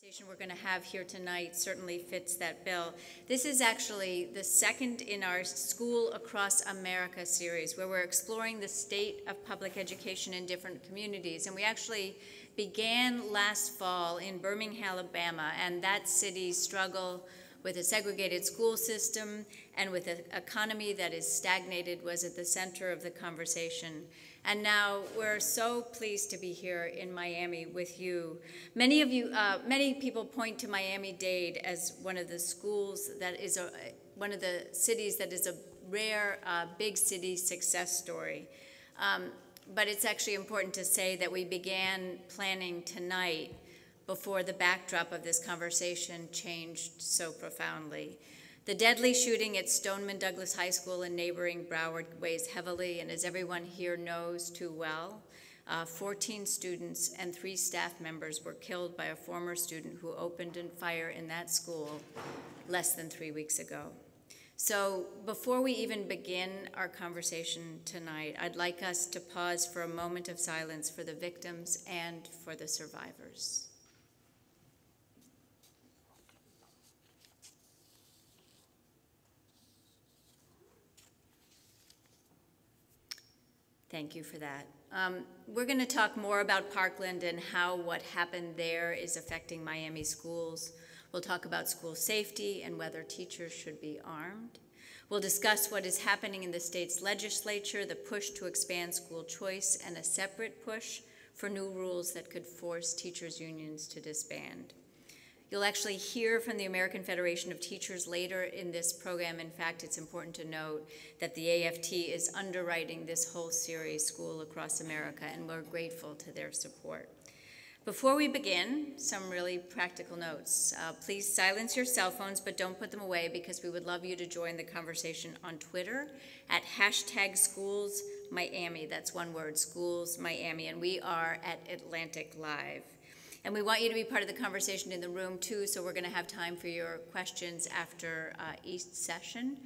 conversation we're going to have here tonight certainly fits that bill. This is actually the second in our School Across America series, where we're exploring the state of public education in different communities. And we actually began last fall in Birmingham, Alabama, and that city's struggle with a segregated school system and with an economy that is stagnated was at the center of the conversation. And now we're so pleased to be here in Miami with you. Many people point to Miami-Dade as one of the schools that is one of the cities that is a rare big city success story. But it's actually important to say that we began planning tonight before the backdrop of this conversation changed so profoundly. The deadly shooting at Stoneman Douglas High School in neighboring Broward weighs heavily, and as everyone here knows too well, 14 students and 3 staff members were killed by a former student who opened fire in that school less than 3 weeks ago. So before we even begin our conversation tonight, I'd like us to pause for a moment of silence for the victims and for the survivors. Thank you for that. We're going to talk more about Parkland and how what happened there is affecting Miami schools. We'll talk about school safety and whether teachers should be armed. We'll discuss what is happening in the state's legislature, the push to expand school choice, and a separate push for new rules that could force teachers' unions to disband. You'll actually hear from the American Federation of Teachers later in this program. In fact, it's important to note that the AFT is underwriting this whole series, School Across America, and we're grateful to their support. Before we begin, some really practical notes. Please silence your cell phones, but don't put them away, because we would love you to join the conversation on Twitter at #SchoolsMiami. That's one word, SchoolsMiami, and we are at AtlanticLIVE. And we want you to be part of the conversation in the room, too, so we're going to have time for your questions after each session.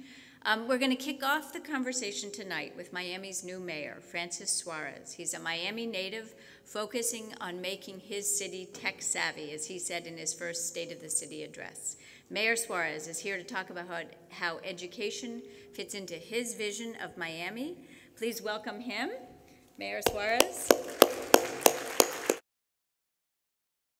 We're going to kick off the conversation tonight with Miami's new mayor, Francis Suarez. He's a Miami native focusing on making his city tech-savvy, as he said in his first State of the City address. Mayor Suarez is here to talk about how education fits into his vision of Miami. Please welcome him, Mayor Suarez.